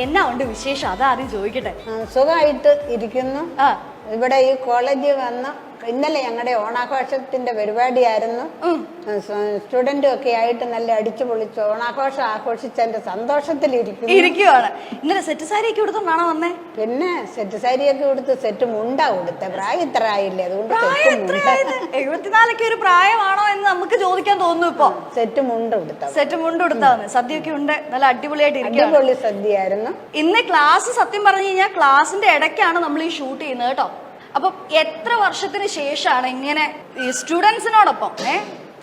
എന്നാ ഉണ്ട് വിശേഷം? അതാദ്യം ചോദിക്കട്ടെ. സുഖമായിട്ട് ഇരിക്കുന്നു. ഇവിടെ ഈ കോളേജിൽ വന്ന് ഇന്നലെ ഞങ്ങളുടെ ഓണാഘോഷത്തിന്റെ പരിപാടിയായിരുന്നു. സ്റ്റുഡന്റും ഒക്കെ ആയിട്ട് നല്ല അടിച്ചു പൊളിച്ച് ഓണാഘോഷം ആഘോഷിച്ചതിന്റെ സന്തോഷത്തിലിരിക്കുകയാണ്. ഇന്നലെ സെറ്റ് സാരി ഒക്കെ കൊടുത്തോണ്ടാണോ വന്നേ? പിന്നെ സെറ്റ് സാരിയൊക്കെ കൊടുത്ത് സെറ്റ് മുണ്ട കൊടുത്ത. പ്രായം ഇത്ര ആയില്ലേ, അതുകൊണ്ട് 74 ഒരു പ്രായമാണോ എന്ന് നമുക്ക് ചോദിക്കാൻ തോന്നുന്നു. ഇപ്പൊ സെറ്റ് മുണ്ട് കൊടുത്ത. സെറ്റ് മുണ്ട് കൊടുത്താന്ന്. സദ്യയൊക്കെ ഉണ്ട്, നല്ല അടിപൊളിയായിട്ട് ഇരിക്കും. അടിപൊളി സദ്യയായിരുന്നു ഇന്ന്. ക്ലാസ് സത്യം പറഞ്ഞു കഴിഞ്ഞാൽ ക്ലാസിന്റെ ഇടയ്ക്കാണ് നമ്മൾ ഈ ഷൂട്ട് ചെയ്യുന്നത് കേട്ടോ. അപ്പൊ എത്ര വർഷത്തിന് ശേഷമാണ് ഇങ്ങനെ ഈ സ്റ്റുഡൻസിനോടൊപ്പം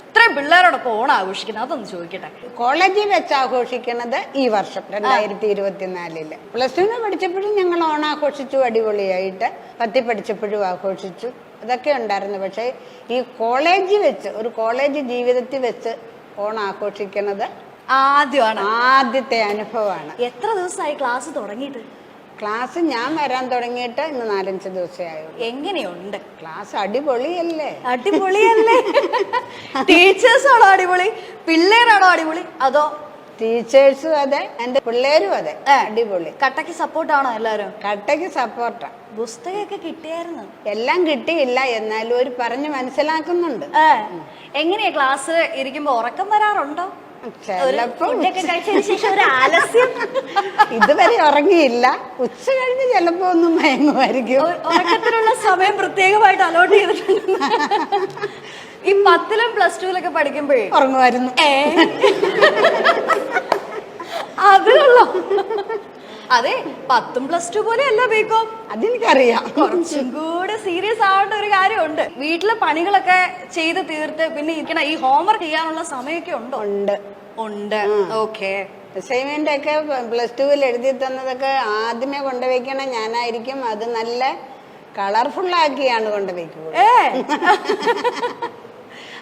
ഇത്രയും പിള്ളേരോടൊപ്പം ഓണം ആഘോഷിക്കുന്നത്? അതൊന്ന് ചോദിക്കട്ടെ. കോളേജിൽ വെച്ച് ആഘോഷിക്കുന്നത് ഈ വർഷം 2024 +2 പഠിച്ചപ്പോഴും ഞങ്ങൾ ഓണം ആഘോഷിച്ചു അടിപൊളിയായിട്ട്. 10 പഠിച്ചപ്പോഴും ആഘോഷിച്ചു. അതൊക്കെ ഉണ്ടായിരുന്നു. പക്ഷേ ഈ കോളേജിൽ വെച്ച്, ഒരു കോളേജ് ജീവിതത്തിൽ വെച്ച് ഓണം ആഘോഷിക്കുന്നത് ആദ്യത്തെ അനുഭവമാണ്. എത്ര ദിവസമായി ക്ലാസ് തുടങ്ങിയിട്ട്? ക്ലാസ് ഞാൻ വരാൻ തുടങ്ങിയിട്ട് ഇന്ന് 4-5 ദിവസമേ ആയുള്ളൂ. എങ്ങനെയുണ്ട് ക്ലാസ്? അടിപൊളിയല്ലേ? അടിപൊളിയല്ലേ? ടീച്ചേഴ്സാണോ അടിപൊളി, പിള്ളേരാണോ അടിപൊളി, അതോ? ടീച്ചേഴ്സും അതെ, എന്റെ പിള്ളേരും അതെ, അടിപൊളി. കട്ടയ്ക്ക് സപ്പോർട്ടാണോ എല്ലാരും? കട്ടയ്ക്ക് സപ്പോർട്ടാ. പുസ്തകമൊക്കെ കിട്ടിയായിരുന്നു? എല്ലാം കിട്ടിയില്ല, എന്നാലും ഒരു പറഞ്ഞ് മനസ്സിലാക്കുന്നുണ്ട്. എങ്ങനെയാ ക്ലാസ് ഇരിക്കുമ്പോ ഉറക്കം വരാറുണ്ടോ? ഇതുവരെ ഉറങ്ങിയില്ല. ഉച്ച കഴിഞ്ഞ് ചിലപ്പോ ഒന്നും മയങ്ങുമായിരിക്കും. ഉറക്കത്തിനുള്ള സമയം പ്രത്യേകമായിട്ട് അലോട്ട് ചെയ്തിട്ടുണ്ട്. ഈ 10ലും +2ലൊക്കെ പഠിക്കുമ്പോഴേ ഉറങ്ങുമായിരുന്നു. അതിനുള്ളോ? അതെ, 10ഉം +2 പോലെ അല്ല ബികോം. അതെനിക്കറിയാം. കുറച്ചും കൂടെ സീരിയസ് ആവേണ്ട ഒരു കാര്യമുണ്ട്. വീട്ടിലെ പണികളൊക്കെ ചെയ്ത് തീർത്ത് പിന്നെ ഇരിക്കണ ഈ ഹോംവർക്ക് ചെയ്യാനുള്ള സമയമൊക്കെ ഉണ്ടോ? ഉണ്ട്. ഓക്കെ. അസൈൻമെന്റ് ഒക്കെ +2 എഴുതി തന്നതൊക്കെ ആദ്യമേ കൊണ്ടുവയ്ക്കണ ഞാനായിരിക്കും. അത് നല്ല കളർഫുൾ ആക്കിയാണ് കൊണ്ടുവയ്ക്കുക.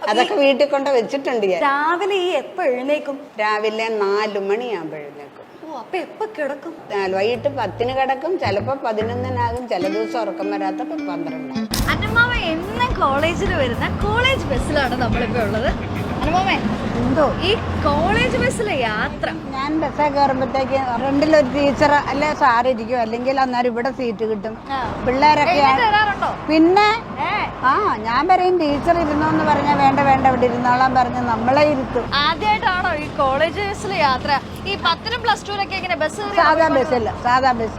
അതൊക്കെ വീട്ടിൽ കൊണ്ട് വെച്ചിട്ടുണ്ട്. രാവിലെ എപ്പോ എഴുന്നേക്കും? രാവിലെ 4 മണിയാകുമ്പോ എഴുന്നേക്കും. അപ്പൊ എപ്പോ കിടക്കും? വൈകിട്ട് 10-ന് കിടക്കും. ചിലപ്പോ 11-നാകും. ചില ദിവസം ഉറക്കം വരാത്തപ്പോ 12. അന്നമാമ എന്നും കോളേജിൽ വരുന്ന കോളേജ് ബസ്സിലാണ് നമ്മളിപ്പോ ഉള്ളത്. അന്നമാമേ, എന്തോ ഈ കോളേജ് ബസ്സിലെ യാത്ര? ഞാൻ ബസ്സേ കയറുമ്പോഴത്തേക്ക് ഫ്രണ്ടിലൊരു ടീച്ചർ അല്ലെ സാർ ഇരിക്കും, അല്ലെങ്കിൽ അന്നേരം ഇവിടെ സീറ്റ് കിട്ടും. പിള്ളേരൊക്കെ പിന്നെ ഞാൻ പറയും ടീച്ചർ ഇരുന്നോന്ന് പറഞ്ഞാൽ വേണ്ട ഇവിടെ ഇരുന്നോളാൻ പറഞ്ഞ് നമ്മളെ ഇരുത്തും. ആദ്യമായിട്ടാണോ ഈ കോളേജ് ബസ്സിലെ യാത്ര? ഈ 10ലും +2ലൊക്കെ എങ്ങനെ ബസ്? സാധാ ബസ്സില്ല, സാധാ ബസ്.